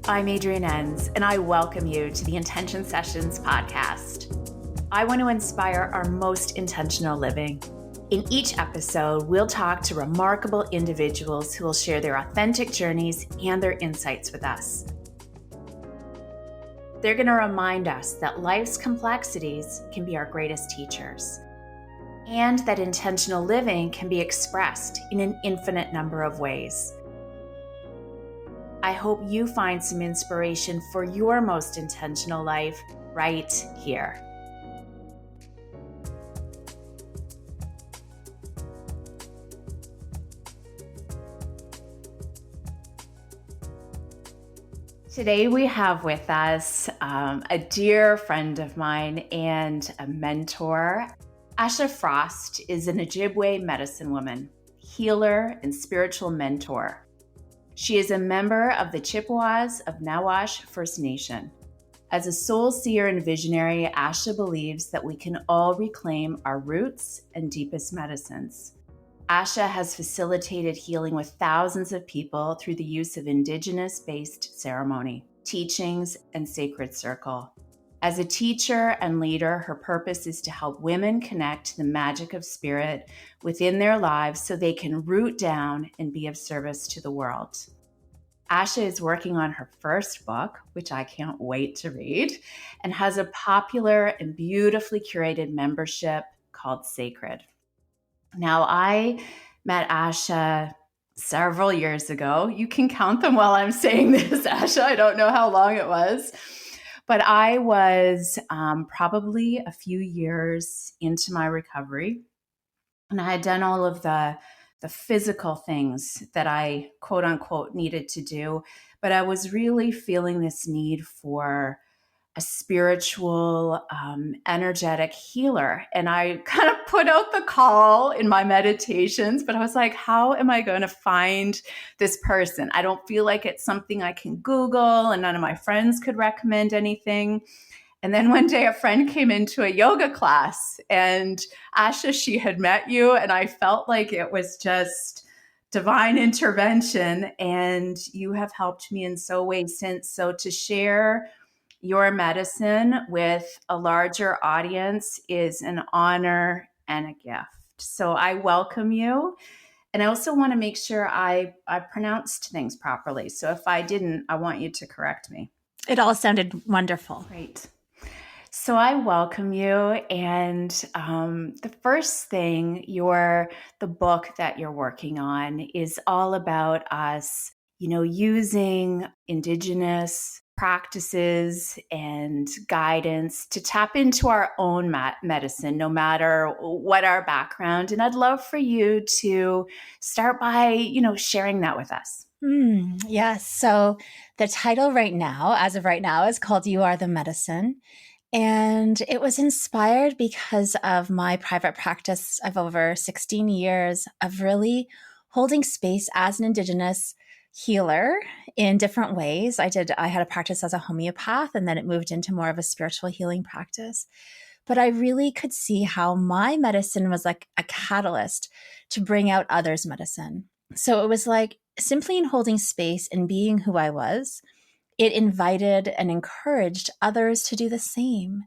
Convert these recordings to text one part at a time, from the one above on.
I'm Adrienne, and I welcome you to the Intention Sessions podcast. I want to inspire our most intentional living. In each episode, we'll talk to remarkable individuals who will share their authentic journeys and their insights with us. They're going to remind us that life's complexities can be our greatest teachers, and that intentional living can be expressed in an infinite number of ways. I hope you find some inspiration for your most intentional life right here. Today we have with us a dear friend of mine and a mentor. Asha Frost is an Ojibwe medicine woman, healer, and spiritual mentor. She is a member of the Chippewas of Nawash First Nation. As a soul seer and visionary, Asha believes that we can all reclaim our roots and deepest medicines. Asha has facilitated healing with thousands of people through the use of Indigenous-based ceremony, teachings, and sacred circle. As a teacher and leader, her purpose is to help women connect to the magic of spirit within their lives so they can root down and be of service to the world. Asha is working on her first book, which I can't wait to read, and has a popular and beautifully curated membership called Sacred. Now, I met Asha several years ago. You can count them while I'm saying this, Asha. I don't know how long it was. But I was probably a few years into my recovery, and I had done all of the physical things that I, quote unquote, needed to do. But I was really feeling this need for a spiritual, energetic healer. And I kind of put out the call in my meditations, but I was like, how am I going to find this person? I don't feel like it's something I can Google, and none of my friends could recommend anything. And then one day a friend came into a yoga class, and Asha, she had met you, and I felt like it was just divine intervention, and you have helped me in so ways since. So to share your medicine with a larger audience is an honor and a gift. So I welcome you. And I also want to make sure I pronounced things properly. So if I didn't, I want you to correct me. It all sounded wonderful. Great. So I welcome you. And the first thing, the book that you're working on is all about us, using Indigenous practices and guidance to tap into our own medicine, no matter what our background. And I'd love for you to start by, sharing that with us. Yes. So the title as of right now, is called You Are the Medicine. And it was inspired because of my private practice of over 16 years of really holding space as an Indigenous healer in different ways. I had a practice as a homeopath, and then it moved into more of a spiritual healing practice. But I really could see how my medicine was like a catalyst to bring out others' medicine. So it was like simply in holding space and being who I was, it invited and encouraged others to do the same.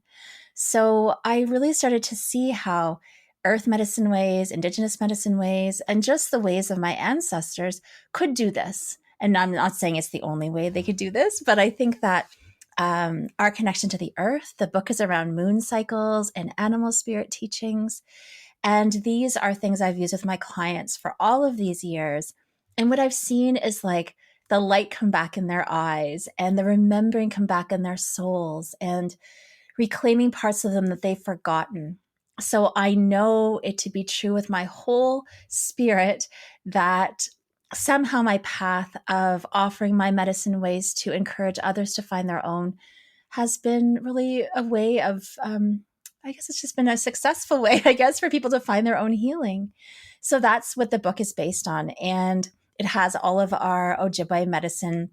So I really started to see how earth medicine ways, Indigenous medicine ways, and just the ways of my ancestors could do this. And I'm not saying it's the only way they could do this, but I think that our connection to the earth, the book is around moon cycles and animal spirit teachings. And these are things I've used with my clients for all of these years. And what I've seen is like the light come back in their eyes and the remembering come back in their souls and reclaiming parts of them that they've forgotten. So I know it to be true with my whole spirit that somehow my path of offering my medicine ways to encourage others to find their own has been really a way of, I guess it's just been a successful way, for people to find their own healing. So that's what the book is based on. And it has all of our Ojibwe medicine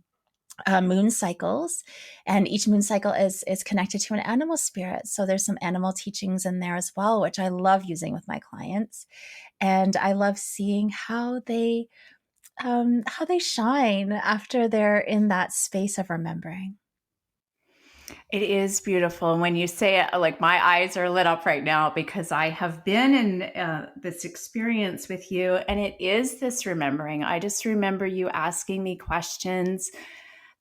moon cycles, and each moon cycle is connected to an animal spirit. So there's some animal teachings in there as well, which I love using with my clients. And I love seeing how they how they shine after they're in that space of remembering. It is beautiful. And when you say it, like my eyes are lit up right now because I have been in this experience with you. And it is this remembering. I just remember you asking me questions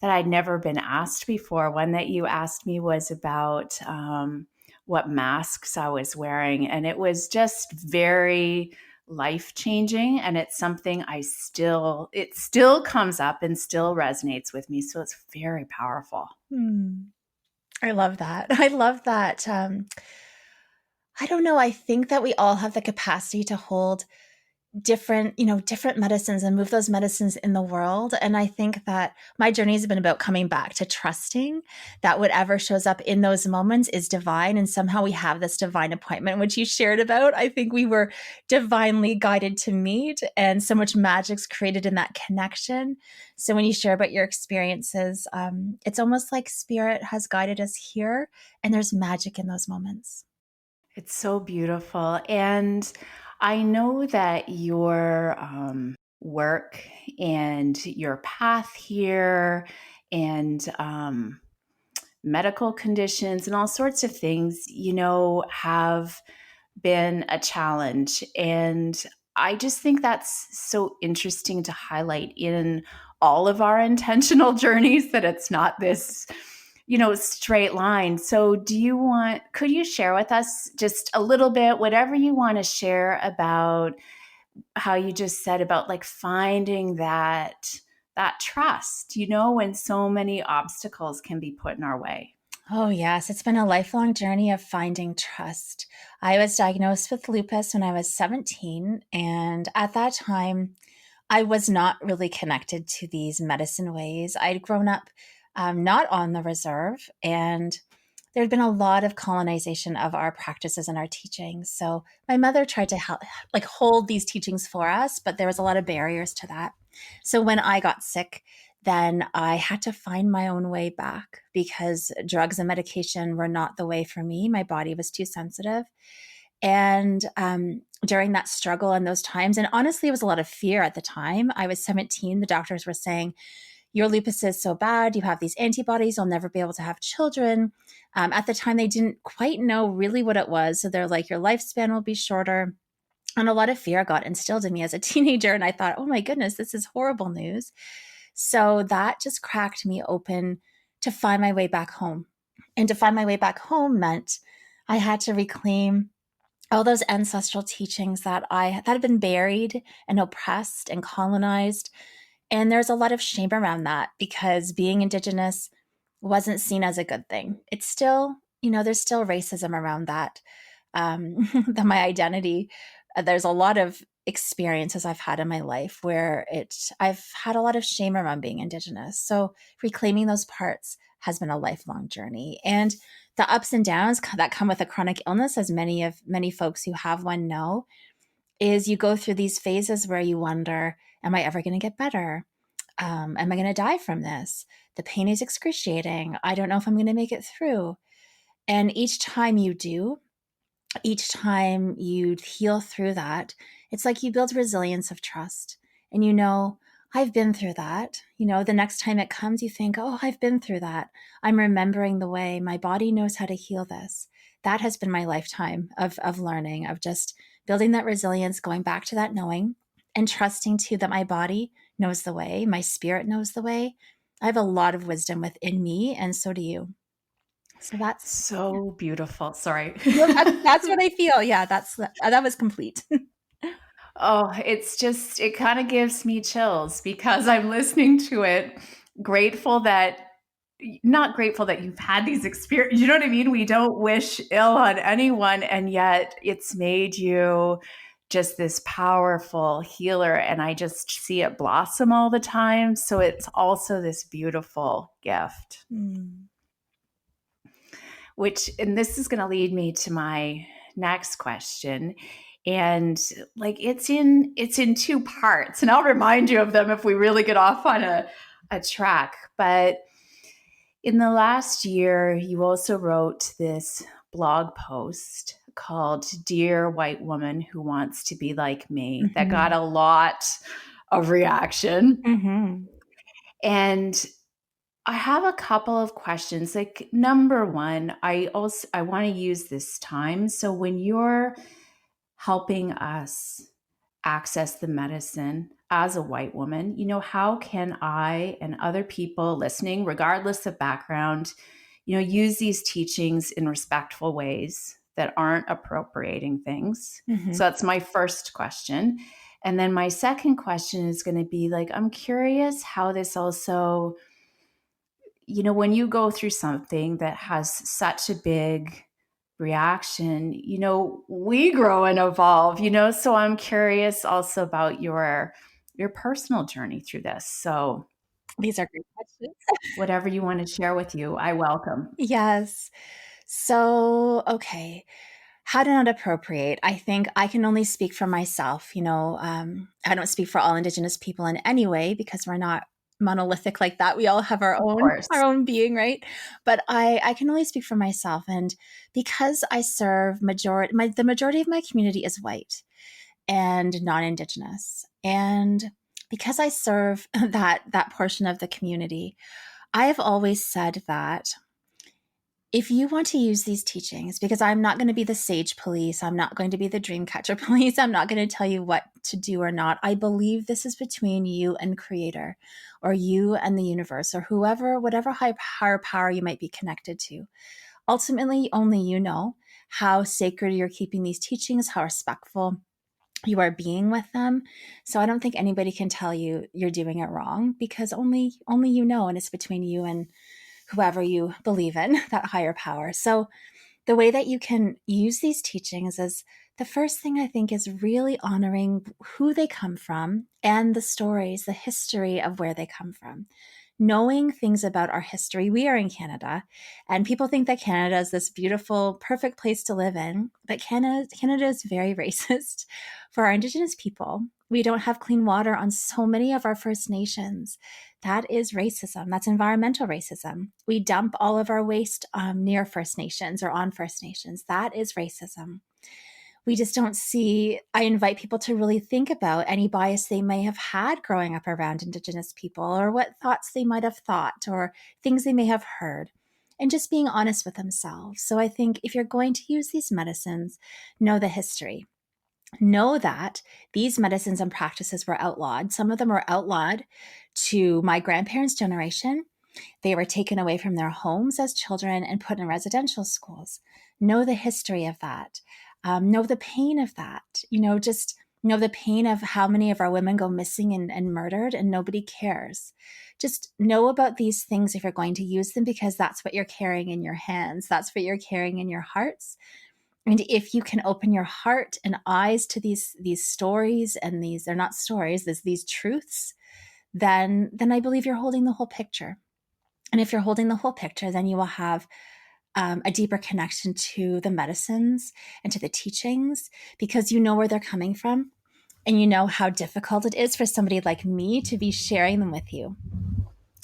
that I'd never been asked before. One that you asked me was about what masks I was wearing. And it was just very life changing. And it's something it still comes up and still resonates with me. So it's very powerful. I love that. I love that. I don't know. I think that we all have the capacity to hold different medicines and move those medicines in the world. And I think that my journey has been about coming back to trusting that whatever shows up in those moments is divine. And somehow we have this divine appointment, which you shared about. I think we were divinely guided to meet, and so much magic's created in that connection. So when you share about your experiences, it's almost like spirit has guided us here, and there's magic in those moments. It's so beautiful. And I know that your work and your path here and medical conditions and all sorts of things, have been a challenge. And I just think that's so interesting to highlight in all of our intentional journeys, that it's not this straight line. So could you share with us just a little bit, whatever you want to share about how you just said about like finding that trust, when so many obstacles can be put in our way? Oh, yes. It's been a lifelong journey of finding trust. I was diagnosed with lupus when I was 17. And at that time, I was not really connected to these medicine ways. I'd grown up not on the reserve, and there'd been a lot of colonization of our practices and our teachings. So my mother tried to help, like hold these teachings for us, but there was a lot of barriers to that. So when I got sick, then I had to find my own way back because drugs and medication were not the way for me. My body was too sensitive. And during that struggle and those times, and honestly, it was a lot of fear at the time. I was 17. The doctors were saying, your lupus is so bad. You have these antibodies. You'll never be able to have children. At the time, they didn't quite know really what it was. So they're like, your lifespan will be shorter. And a lot of fear got instilled in me as a teenager. And I thought, oh my goodness, this is horrible news. So that just cracked me open to find my way back home. And to find my way back home meant I had to reclaim all those ancestral teachings that had been buried and oppressed and colonized. And there's a lot of shame around that because being Indigenous wasn't seen as a good thing. It's still, there's still racism around that. My identity, there's a lot of experiences I've had in my life where I've had a lot of shame around being Indigenous. So reclaiming those parts has been a lifelong journey. And the ups and downs that come with a chronic illness, as many folks who have one know, is you go through these phases where you wonder, am I ever going to get better? Am I going to die from this? The pain is excruciating. I don't know if I'm going to make it through. And each time you do, each time you heal through that, it's like you build resilience of trust. And I've been through that. The next time it comes, you think, oh, I've been through that. I'm remembering the way my body knows how to heal this. That has been my lifetime of learning, of just building that resilience, going back to that knowing and trusting too that my body knows the way, my spirit knows the way. I have a lot of wisdom within me, and so do you. So that's So beautiful. Sorry. that's what I feel. Yeah, that was complete. Oh, it kind of gives me chills because I'm listening to it, grateful that, not grateful that you've had these experiences. You know what I mean? We don't wish ill on anyone, and yet it's made you just this powerful healer. And I just see it blossom all the time. So it's also this beautiful gift. And this is going to lead me to my next question. And like it's in two parts, and I'll remind you of them if we really get off on a track. But in the last year, you also wrote this blog post called Dear White Woman Who Wants to Be Like Me, that got a lot of reaction. Mm-hmm. And I have a couple of questions. Like number one, I want to use this time. So when you're helping us access the medicine as a white woman, how can I and other people listening, regardless of background, use these teachings in respectful ways that aren't appropriating things? Mm-hmm. So that's my first question. And then my second question is going to be like, I'm curious how this also, when you go through something that has such a big reaction, we grow and evolve, so I'm curious also about your personal journey through this. So These are great questions. whatever you want to share with you, I welcome. Yes. So, okay. How to not appropriate. I think I can only speak for myself. I don't speak for all Indigenous people in any way because we're not monolithic like that. We all have our Of own course. our own being, right? But I can only speak for myself, and because I serve the majority of my community is white and non-Indigenous, and because I serve that portion of the community, I have always said that if you want to use these teachings, because I'm not going to be the sage police, I'm not going to be the dream catcher police, I'm not going to tell you what to do or not. I believe this is between you and Creator, or you and the universe, or whoever, whatever higher power you might be connected to. Ultimately, only you know how sacred you're keeping these teachings, how respectful you are being with them. So I don't think anybody can tell you you're doing it wrong, because only you know, and it's between you and whoever you believe in, that higher power. So the way that you can use these teachings is, the first thing I think is really honoring who they come from and the stories, the history of where they come from. Knowing things about our history. We are in Canada, and people think that Canada is this beautiful, perfect place to live in, but Canada is very racist for our Indigenous people. We don't have clean water on so many of our First Nations. That is racism. That's environmental racism. We dump all of our waste near First Nations or on First Nations. That is racism. We just don't see. I invite people to really think about any bias they may have had growing up around Indigenous people, or what thoughts they might have thought, or things they may have heard, and just being honest with themselves. So I think if you're going to use these medicines, know the history. Know that these medicines and practices were outlawed. Some of them were outlawed to my grandparents' generation. They were taken away from their homes as children and put in residential schools. Know the history of that. Know the pain of that. Just know the pain of how many of our women go missing and murdered, and nobody cares. Just know about these things if you're going to use them, because that's what you're carrying in your hands. That's what you're carrying in your hearts. And if you can open your heart and eyes to these stories, and they're not stories, there's these truths, then I believe you're holding the whole picture. And if you're holding the whole picture, then you will have a deeper connection to the medicines and to the teachings, because you know where they're coming from, and you know how difficult it is for somebody like me to be sharing them with you.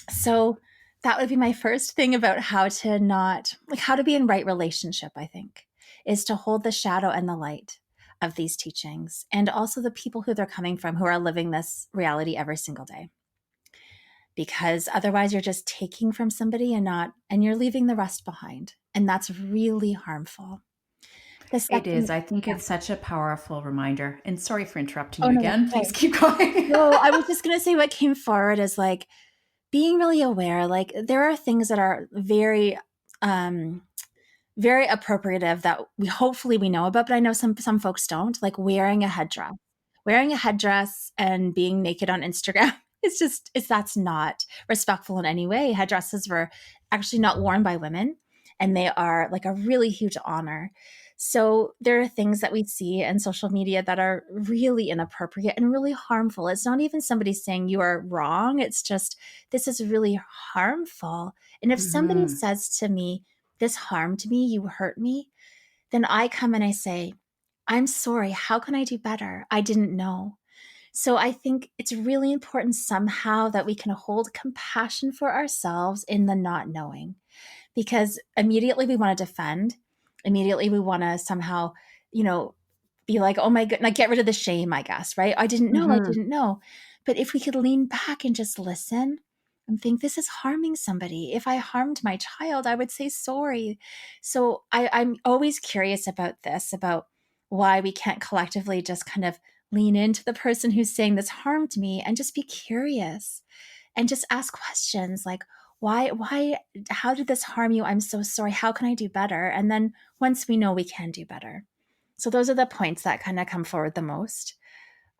So that would be my first thing about how to be in right relationship, I think, is to hold the shadow and the light of these teachings, and also the people who they're coming from, who are living this reality every single day. Because otherwise you're just taking from somebody and you're leaving the rest behind. And that's really harmful. The It is. second, I think yeah. it's such a powerful reminder. And sorry for interrupting Oh you no, that's again. Please okay. keep going. No, I was just gonna say what came forward is like being really aware. Like there are things that are um very appropriative that we know about, but I know some folks don't, like wearing a headdress. Wearing a headdress and being naked on Instagram it's that's not respectful in any way. Headdresses were actually not worn by women, and they are like a really huge honor. So there are things that we see in social media that are really inappropriate and really harmful. It's not even somebody saying you are wrong. It's just, this is really harmful. And if somebody Hmm. says to me, this harmed me, you hurt me, then I come and I say, I'm sorry. How can I do better? I didn't know. So I think it's really important somehow that we can hold compassion for ourselves in the not knowing, because immediately we want to defend. Immediately we want to somehow, you know, be like, oh my goodness, like get rid of the shame, I guess, right? I didn't know. I Hmm. didn't know. But if we could lean back and just listen and think, this is harming somebody. If I harmed my child, I would say sorry. So I'm always curious about this, about why we can't collectively just kind of lean into the person who's saying this harmed me and just be curious and just ask questions like, why, how did this harm you? I'm so sorry. How can I do better? And then once we know, we can do better. So those are the points that kind of come forward the most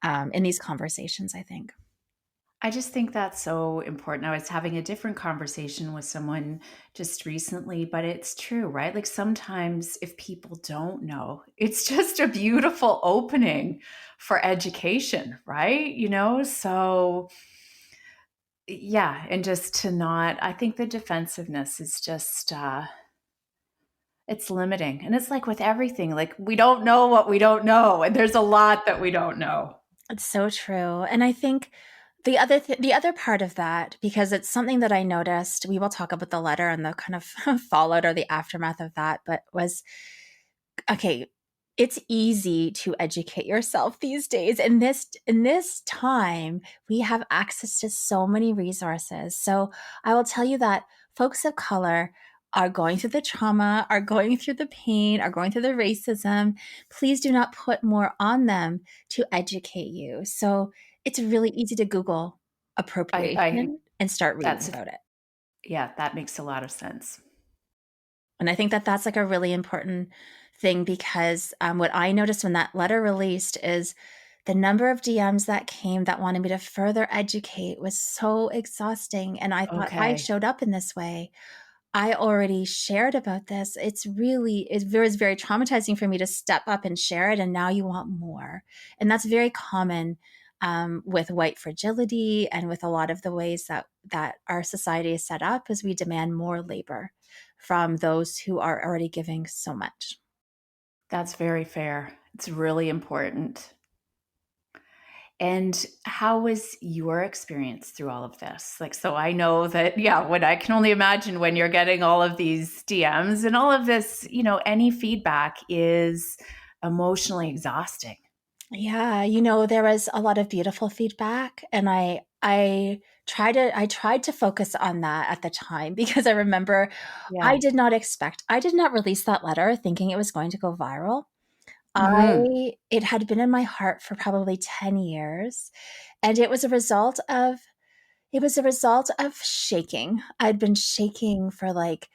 in these conversations, I think. I just think that's so important. I was having a different conversation with someone just recently, but it's true, right? Like sometimes if people don't know, it's just a beautiful opening for education, right? So yeah, and just to not, I think the defensiveness is just, it's limiting. And it's like with everything, like we don't know what we don't know. And there's a lot that we don't know. It's so true. And I think the other part of that, because it's something that I noticed, we will talk about the letter and the kind of fallout or the aftermath of that, but was okay, it's easy to educate yourself these days. In this time, we have access to so many resources. So I will tell you that folks of color are going through the trauma, are going through the pain, are going through the racism. Please do not put more on them to educate you. So it's really easy to Google I appropriation and start reading that's, about it. yeah, that makes a lot of sense. And I think that that's like a really important thing because what I noticed when that letter released is the number of DMs that came that wanted me to further educate was so exhausting. And I thought, I Okay. showed up in this way. I already shared about this. It was very traumatizing for me to step up and share it. And now you want more. And that's very common with white fragility and with a lot of the ways that our society is set up as we demand more labor from those who are already giving so much. That's very fair. It's really important. And how was your experience through all of this? Like, so I know that, yeah, when I can only imagine when you're getting all of these DMs and all of this, any feedback is emotionally exhausting. Yeah, there was a lot of beautiful feedback and I tried to focus on that at the time because I remember Yeah. I did not release that letter thinking it was going to go viral. Hmm. It had been in my heart for probably 10 years and it was a result of shaking. I'd been shaking for like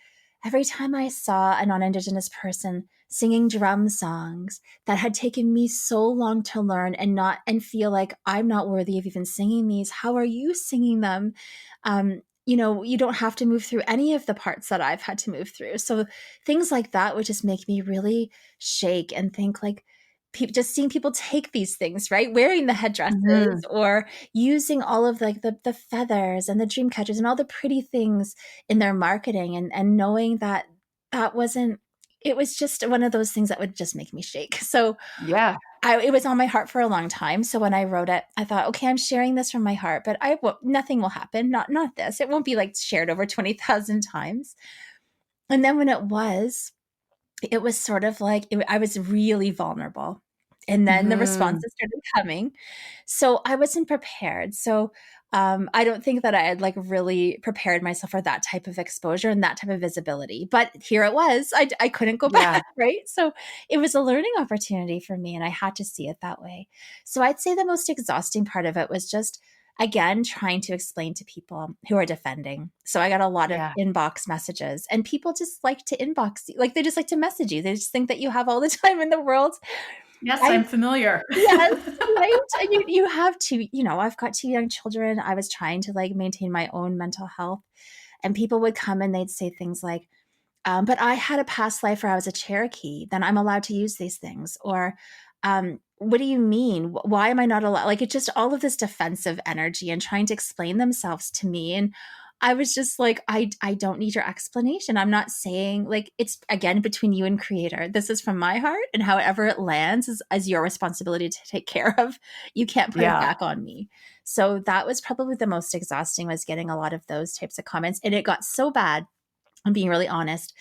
every time I saw a non-Indigenous person singing drum songs that had taken me so long to learn and feel like I'm not worthy of even singing these. How are you singing them? You don't have to move through any of the parts that I've had to move through. So things like that would just make me really shake and think like just seeing people take these things, right? Wearing the headdresses Hmm. or using all of like the feathers and the dream catchers and all the pretty things in their marketing and knowing that that wasn't it was just one of those things that would just make me shake. So Yeah. it was on my heart for a long time. So when I wrote it, I thought, okay, I'm sharing this from my heart, but nothing will happen. Not this. It won't be like shared over 20,000 times. And then when it was sort of like I was really vulnerable. And then the Hmm. responses started coming. So I wasn't prepared. So I don't think that I had like really prepared myself for that type of exposure and that type of visibility. But here it was. I couldn't go back, Yeah. right? So it was a learning opportunity for me, and I had to see it that way. So I'd say the most exhausting part of it was just again trying to explain to people who are defending. So I got a lot of Yeah. inbox messages, and people just like to inbox you. Like they just like to message you. They just think that you have all the time in the world. Yes, I I'm familiar. Yes, right? And you have to, I've got 2 young children. I was trying to like maintain my own mental health, and people would come and they'd say things like, but I had a past life where I was a Cherokee, then I'm allowed to use these things. Or, what do you mean? Why am I not allowed? Like, it's just all of this defensive energy and trying to explain themselves to me. And I was just like, I don't need your explanation. I'm not saying like it's again between you and creator. This is from my heart, and however it lands is your responsibility to take care of. You can't put it Yeah. back on me. So that was probably the most exhausting, was getting a lot of those types of comments. And it got so bad, I'm being really honest,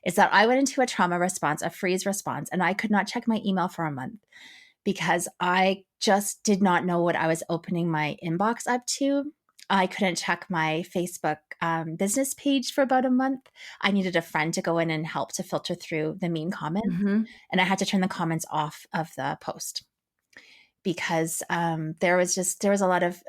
is that I went into a trauma response, a freeze response, and I could not check my email for a month because I just did not know what I was opening my inbox up to. I couldn't check my Facebook business page for about a month. I needed a friend to go in and help to filter through the mean comments. Mm-hmm. And I had to turn the comments off of the post because there was a lot of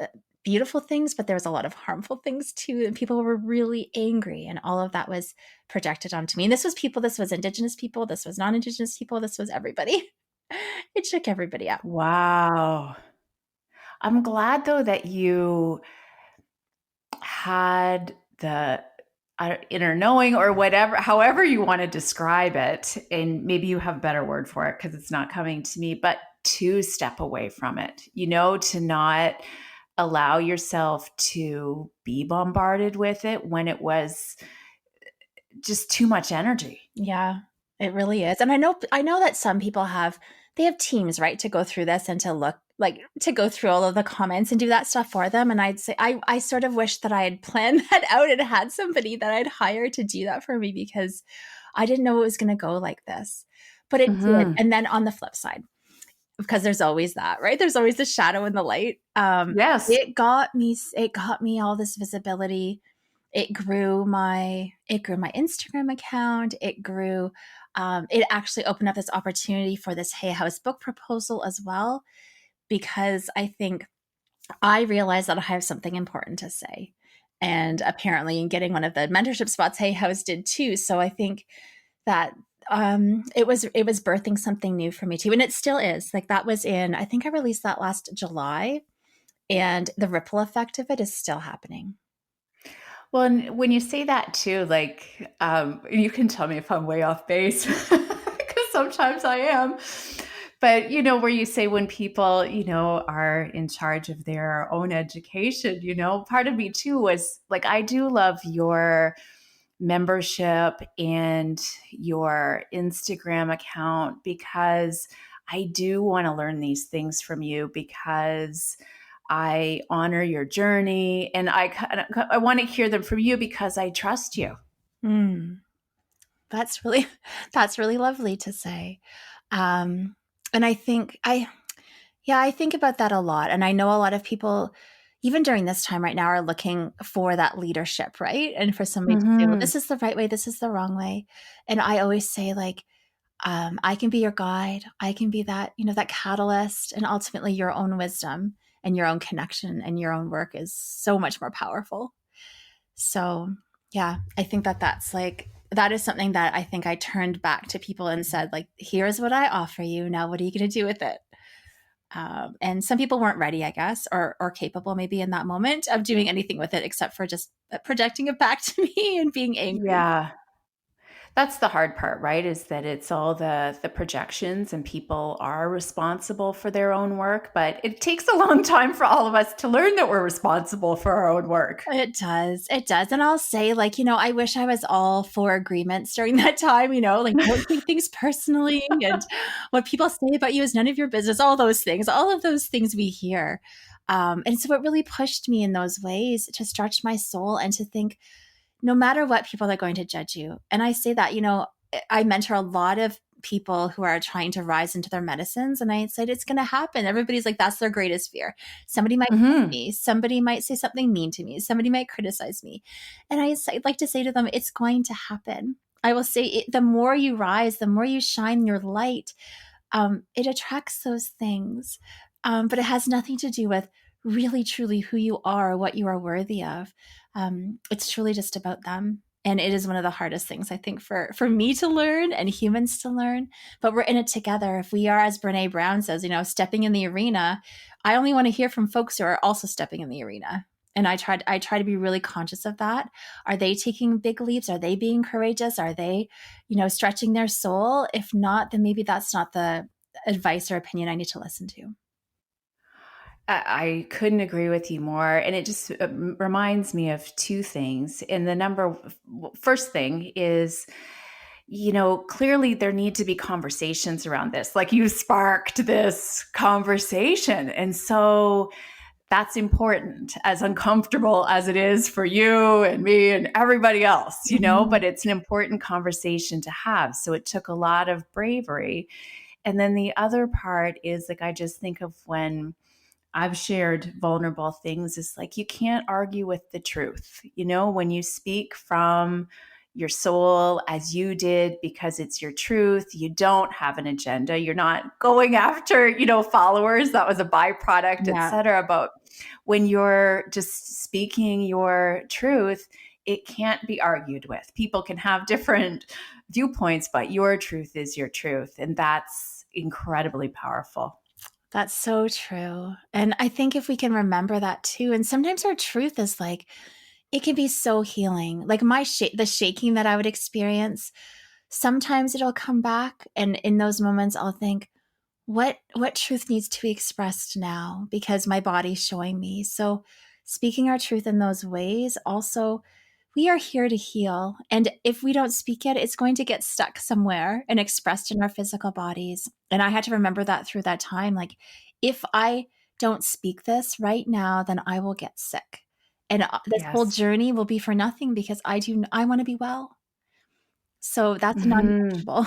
beautiful things, but there was a lot of harmful things too. And people were really angry, and all of that was projected onto me. And this was Indigenous people, this was non-Indigenous people, this was everybody. It shook everybody up. Wow. I'm glad though that you had the inner knowing or whatever, however you want to describe it. And maybe you have a better word for it because it's not coming to me, but to step away from it, to not allow yourself to be bombarded with it when it was just too much energy. Yeah, it really is. And I know that some people have teams, right, to go through this and to go through all of the comments and do that stuff for them. And I'd say I sort of wish that I had planned that out and had somebody that I'd hire to do that for me, because I didn't know it was going to go like this, but it did. And then on the flip side, because there's always that, right? There's always the shadow and the light. Yes. It got me all this visibility. It grew my Instagram account. It actually opened up this opportunity for this Hay House book proposal as well, because I think I realized that I have something important to say. And apparently in getting one of the mentorship spots, Hay House did too. So I think that it was birthing something new for me too. And it still is. Like, that was I think I released that last July, and the ripple effect of it is still happening. Well, and when you say that too, like, you can tell me if I'm way off base, because sometimes I am. But, where you say when people, are in charge of their own education, part of me too was like, I do love your membership and your Instagram account, because I do want to learn these things from you, because I honor your journey, and I want to hear them from you because I trust you. That's really lovely to say. And I think I think about that a lot. And I know a lot of people, even during this time right now, are looking for that leadership, right? And for somebody to say, well, this is the right way, this is the wrong way. And I always say, like, I can be your guide. I can be that, that catalyst, and ultimately your own wisdom and your own connection and your own work is so much more powerful. So yeah, I think that is something that I think I turned back to people and said, like, here's what I offer you. Now, what are you going to do with it? And some people weren't ready, I guess, or capable maybe in that moment of doing anything with it except for just projecting it back to me and being angry. Yeah. That's the hard part, right? Is that it's all the projections, and people are responsible for their own work, but it takes a long time for all of us to learn that we're responsible for our own work. It does. And I'll say, like, I wish I was all for agreements during that time, like, don't take things personally, and what people say about you is none of your business, all of those things we hear. And so it really pushed me in those ways to stretch my soul and to think, no matter what, people are going to judge you. And I say that, I mentor a lot of people who are trying to rise into their medicines. And I said, it's going to happen. Everybody's like, that's their greatest fear. Somebody might hurt me. Somebody might say something mean to me. Somebody might criticize me. And I'd like to say to them, it's going to happen. I will say, the more you rise, the more you shine your light, it attracts those things. But it has nothing to do with really, truly who you are, what you are worthy of. It's truly just about them. And it is one of the hardest things, I think, for me to learn and humans to learn. But we're in it together. If we are, as Brene Brown says, stepping in the arena, I only want to hear from folks who are also stepping in the arena. And I try to be really conscious of that. Are they taking big leaps? Are they being courageous? Are they, stretching their soul? If not, then maybe that's not the advice or opinion I need to listen to. I couldn't agree with you more. And it just reminds me of two things. And the first thing is, clearly there need to be conversations around this. Like, you sparked this conversation. And so that's important, as uncomfortable as it is for you and me and everybody else, but it's an important conversation to have. So it took a lot of bravery. And then the other part is like, I just think of when I've shared vulnerable things, is like, you can't argue with the truth. When you speak from your soul as you did, because it's your truth, you don't have an agenda. You're not going after, followers. That was a byproduct, Yeah. etc. But when you're just speaking your truth, it can't be argued with. People can have different viewpoints, but your truth is your truth. And that's incredibly powerful. That's so true. And I think if we can remember that too, and sometimes our truth is like, it can be so healing. Like the shaking that I would experience, sometimes it'll come back. And in those moments, I'll think, what truth needs to be expressed now? Because my body's showing me. So speaking our truth in those ways also, we are here to heal. And if we don't speak it, it's going to get stuck somewhere and expressed in our physical bodies. And I had to remember that through that time. Like, if I don't speak this right now, then I will get sick. And this whole Yes. journey will be for nothing because I want to be well. So that's Mhm. non-negotiable.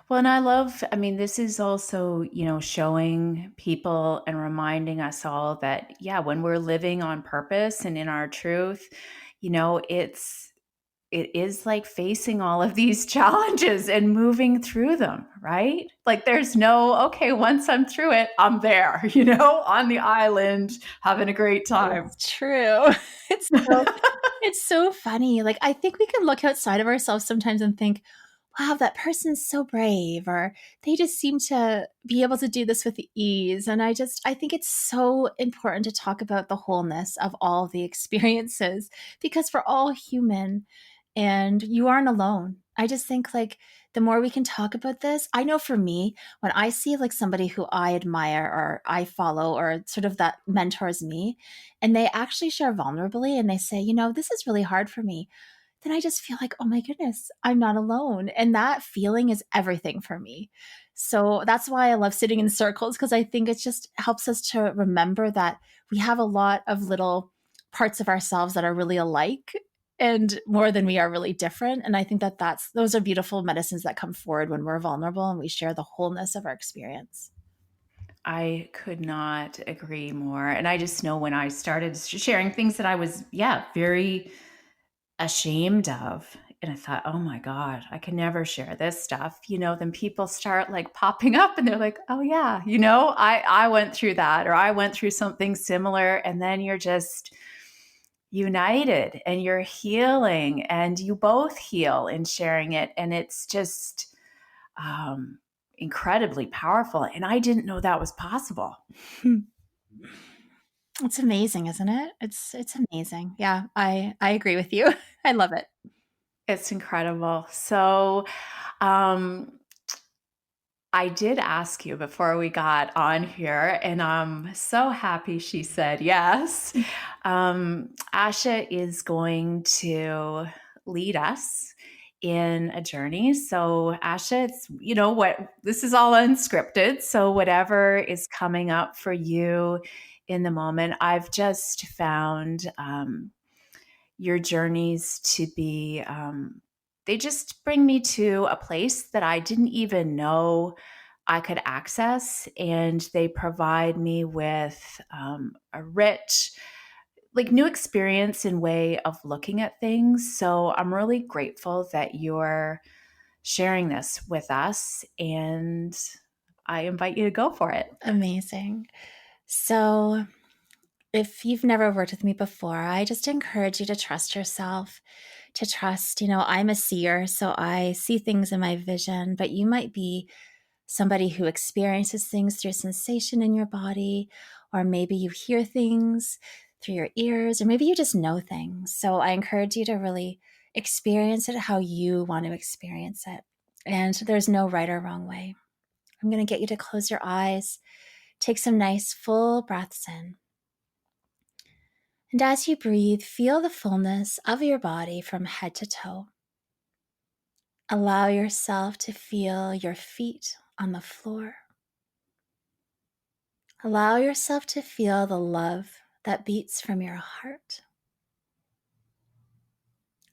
Well, and this is also, showing people and reminding us all that, yeah, when we're living on purpose and in our truth, it is like facing all of these challenges and moving through them, right? Like, there's no, okay, once I'm through it, I'm there, on the island having a great time. It's true. It's so it's so funny. Like, I think we can look outside of ourselves sometimes and think, wow, that person's so brave, or they just seem to be able to do this with ease. And I think it's so important to talk about the wholeness of all of the experiences because we're all human and you aren't alone. I just think like the more we can talk about this, I know for me, when I see like somebody who I admire or I follow or sort of that mentors me, and they actually share vulnerably and they say, this is really hard for me, then I just feel like, oh my goodness, I'm not alone. And that feeling is everything for me. So that's why I love sitting in circles because I think it just helps us to remember that we have a lot of little parts of ourselves that are really alike and more than we are really different. And I think that those are beautiful medicines that come forward when we're vulnerable and we share the wholeness of our experience. I could not agree more. And I just know when I started sharing things that I was, yeah, very ashamed of. And I thought, oh my God, I can never share this stuff. Then people start like popping up and they're like, oh yeah, I went through that, or I went through something similar. And then you're just united and you're healing and you both heal in sharing it. And it's just um, incredibly powerful. And I didn't know that was possible. It's amazing, isn't it? It's amazing. Yeah, I agree with you. I love it. It's incredible. So, um, I did ask you before we got on here, and I'm so happy she said yes. Asha is going to lead us in a journey. So, Asha, it's, what this is all unscripted. So, whatever is coming up for you in the moment, I've just found your journeys to be, they just bring me to a place that I didn't even know I could access. And they provide me with a rich, like, new experience and way of looking at things. So I'm really grateful that you're sharing this with us. And I invite you to go for it. Amazing. So, if you've never worked with me before, I just encourage you to trust yourself, to trust, I'm a seer, so I see things in my vision, but you might be somebody who experiences things through sensation in your body, or maybe you hear things through your ears, or maybe you just know things. So I encourage you to really experience it how you want to experience it. And there's no right or wrong way. I'm going to get you to close your eyes, take some nice full breaths in. And as you breathe, feel the fullness of your body from head to toe. Allow yourself to feel your feet on the floor. Allow yourself to feel the love that beats from your heart.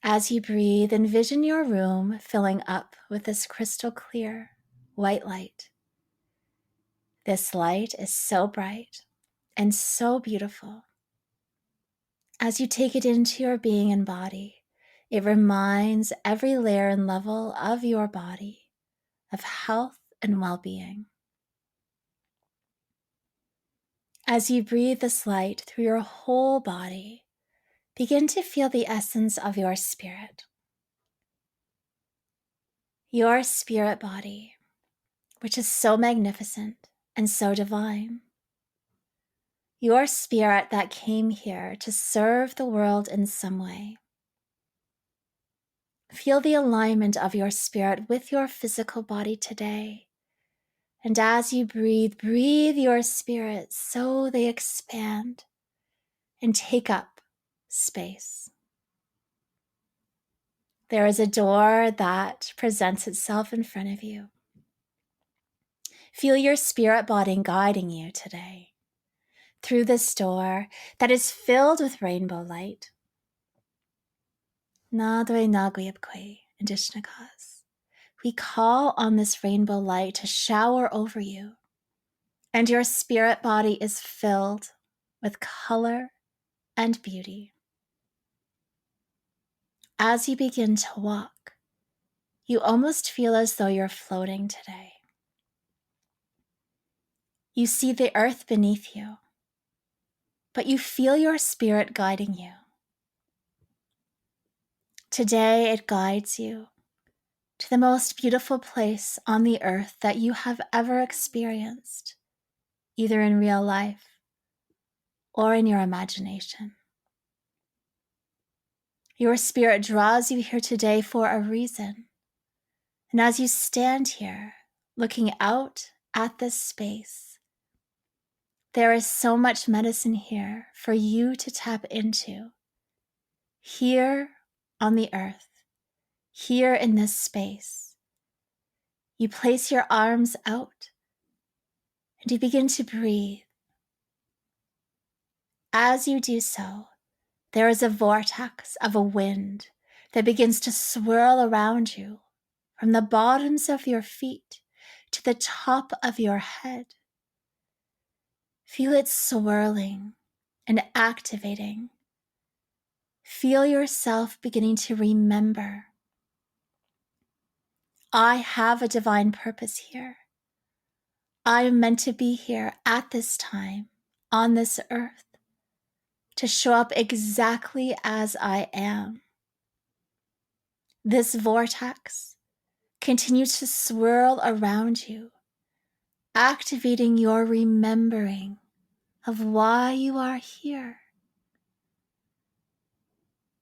As you breathe, envision your room filling up with this crystal clear, white light. This light is so bright and so beautiful. As you take it into your being and body, it reminds every layer and level of your body of health and well-being. As you breathe this light through your whole body, begin to feel the essence of your spirit. Your spirit body, which is so magnificent and so divine. Your spirit that came here to serve the world in some way. Feel the alignment of your spirit with your physical body today. And as you breathe, breathe your spirit so they expand and take up space. There is a door that presents itself in front of you. Feel your spirit body guiding you today through this door that is filled with rainbow light. Nadwe Naguyabkwe, Indishnakas. We call on this rainbow light to shower over you, and your spirit body is filled with color and beauty. As you begin to walk, you almost feel as though you're floating today. You see the earth beneath you, but you feel your spirit guiding you. Today it guides you to the most beautiful place on the earth that you have ever experienced, either in real life or in your imagination. Your spirit draws you here today for a reason. And as you stand here, looking out at this space, there is so much medicine here for you to tap into. Here on the earth, here in this space, you place your arms out and you begin to breathe. As you do so, there is a vortex of a wind that begins to swirl around you from the bottoms of your feet to the top of your head. Feel it swirling and activating. Feel yourself beginning to remember. I have a divine purpose here. I am meant to be here at this time, on this earth, to show up exactly as I am. This vortex continues to swirl around you, activating your remembering of why you are here.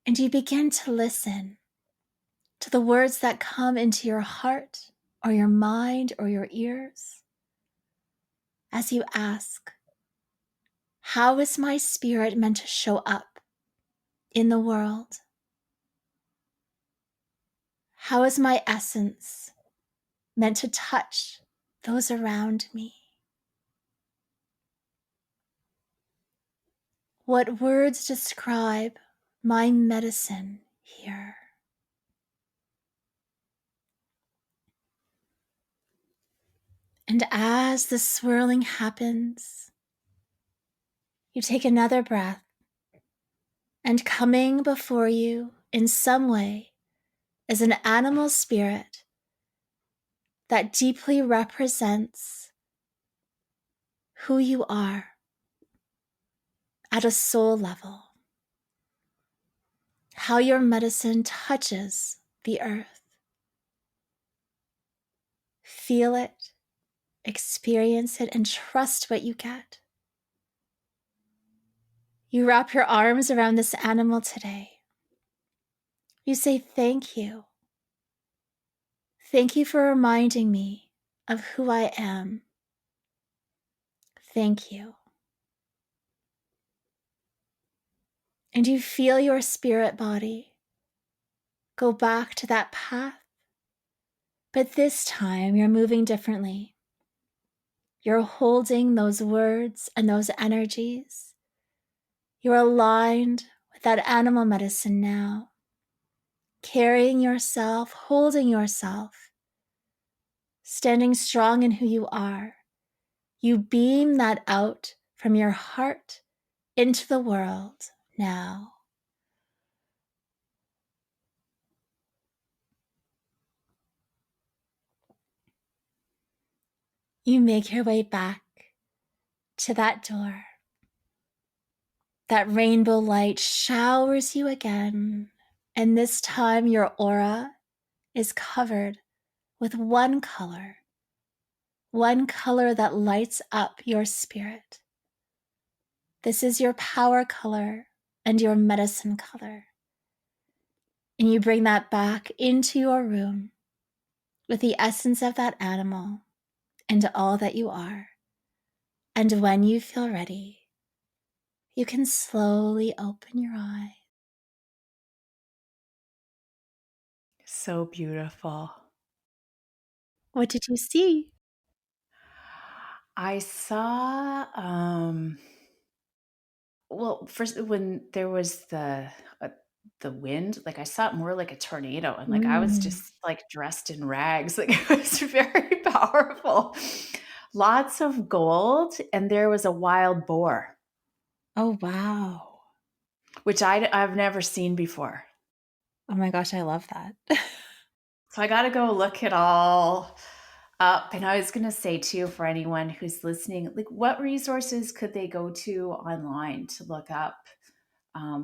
And you begin to listen to the words that come into your heart or your mind or your ears as you ask, how is my spirit meant to show up in the world? How is my essence meant to touch those around me? What words describe my medicine here? And as the swirling happens, you take another breath, and coming before you in some way is an animal spirit that deeply represents who you are at a soul level, how your medicine touches the earth. Feel it, experience it, and trust what you get. You wrap your arms around this animal today. You say, thank you. Thank you for reminding me of who I am. Thank you. And you feel your spirit body go back to that path. But this time you're moving differently. You're holding those words and those energies. You're aligned with that animal medicine now, carrying yourself, holding yourself, standing strong in who you are. You beam that out from your heart into the world now. You make your way back to that door. That rainbow light showers you again, and this time your aura is covered with one color that lights up your spirit. This is your power color and your medicine color. And you bring that back into your room with the essence of that animal and all that you are. And when you feel ready, you can slowly open your eyes. So beautiful. What did you see? I saw, well, first when there was the wind, like I saw it more like a tornado, and like I was Mm. just like dressed in rags, like it was very powerful. Lots of gold, and there was a wild boar, Oh, wow. which I've never seen before. Oh my gosh, I love that. So I got to go look it all up. And I was going to say too, for anyone who's listening, like what resources could they go to online to look up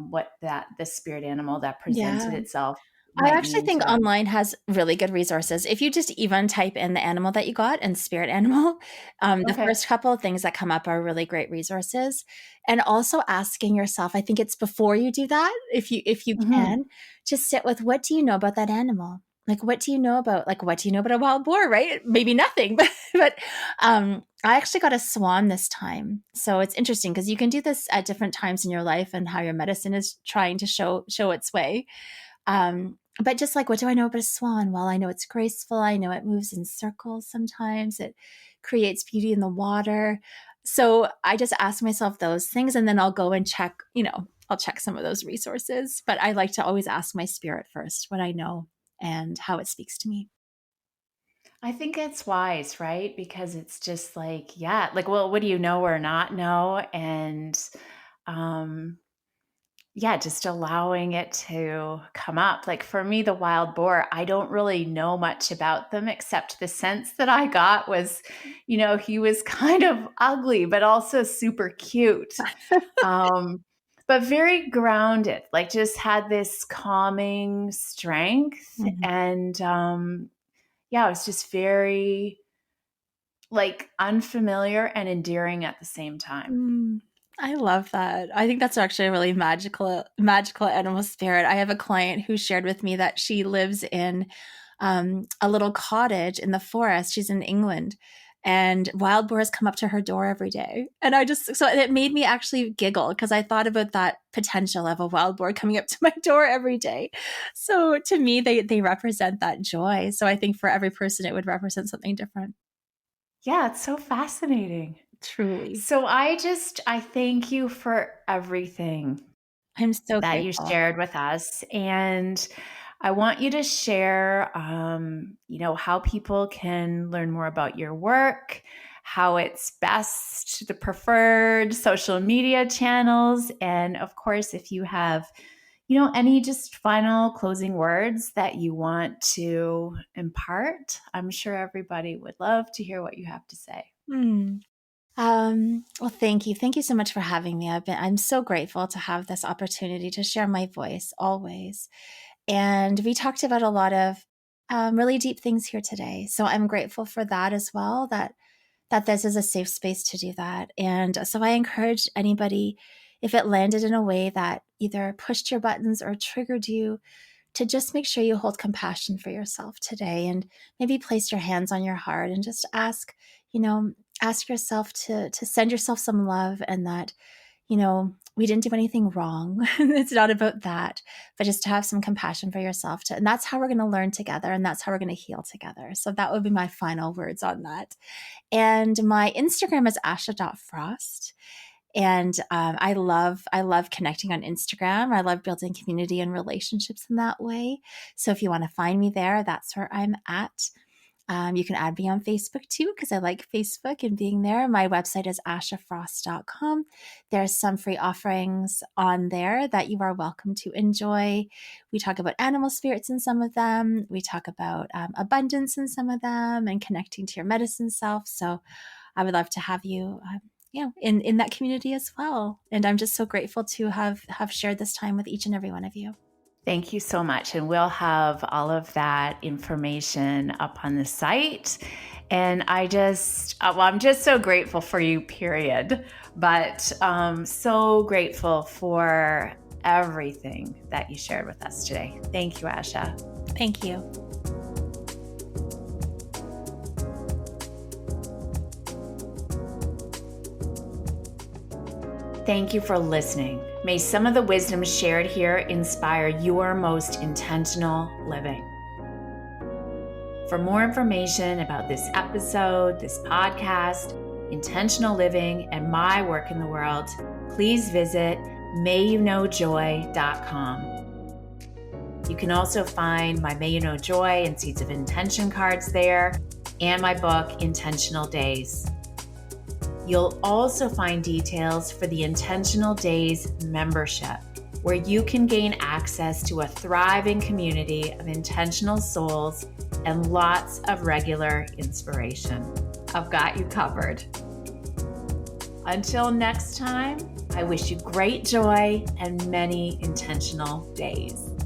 what the spirit animal that Yeah. presented itself I might actually mean to think them? online has really good resources. If you just even type in the animal that you got and spirit animal, the Okay. first couple of things that come up are really great resources. And also asking yourself, I think it's before you do that, if you Hmm. can, just sit with what do you know about that animal? Like what do you know about a wild boar, right? Maybe nothing, but I actually got a swan this time. So it's interesting because you can do this at different times in your life and how your medicine is trying to show its way. But just like, what do I know about a swan? Well, I know it's graceful. I know it moves in circles sometimes. It creates beauty in the water. So I just ask myself those things and then I'll go and check, I'll check some of those resources. But I like to always ask my spirit first what I know and how it speaks to me. I think it's wise, right? Because it's just like, yeah, like, well, what do you know or not know? And um, yeah, just allowing it to come up. Like for me, the wild boar, I don't really know much about them except the sense that I got was, he was kind of ugly, but also super cute. Um, but very grounded, like just had this calming strength. Mhm. And yeah, it was just very like unfamiliar and endearing at the same time. Mm, I love that. I think that's actually a really magical animal spirit. I have a client who shared with me that she lives in a little cottage in the forest. She's in England, and wild boars come up to her door every day. And so it made me actually giggle because I thought about that potential of a wild boar coming up to my door every day. So to me, they represent that joy. So I think for every person, it would represent something different. Yeah, it's so fascinating. Truly, So I thank you for everything I'm so that you grateful. shared with us. And I want you to share, how people can learn more about your work, how it's best, the preferred social media channels. And of course, if you have, any just final closing words that you want to impart, I'm sure everybody would love to hear what you have to say. Hmm. Well, thank you. Thank you so much for having me. I'm so grateful to have this opportunity to share my voice always. And we talked about a lot of really deep things here today. So I'm grateful for that as well, that this is a safe space to do that. And so I encourage anybody, if it landed in a way that either pushed your buttons or triggered you, to just make sure you hold compassion for yourself today and maybe place your hands on your heart and just you know, ask yourself to send yourself some love and that, we didn't do anything wrong. It's not about that, but just to have some compassion for yourself and that's how we're going to learn together and that's how we're going to heal together. So that would be my final words on that. And my Instagram is asha.frost. And I love connecting on Instagram. I love building community and relationships in that way. So if you want to find me there, that's where I'm at. You can add me on Facebook too, because I like Facebook and being there. My website is ashafrost.com. There's some free offerings on there that you are welcome to enjoy. We talk about animal spirits in some of them. We talk about abundance in some of them and connecting to your medicine self. So I would love to have you in that community as well. And I'm just so grateful to have shared this time with each and every one of you. Thank you so much. And we'll have all of that information up on the site. And I'm just so grateful for you, period. But so grateful for everything that you shared with us today. Thank you, Asha. Thank you. Thank you for listening. May some of the wisdom shared here inspire your most intentional living. For more information about this episode, this podcast, intentional living, and my work in the world, please visit mayyouknowjoy.com. You can also find my May You Know Joy and Seeds of Intention cards there, and my book, Intentional Days. You'll also find details for the Intentional Days membership, where you can gain access to a thriving community of intentional souls and lots of regular inspiration. I've got you covered. Until next time, I wish you great joy and many intentional days.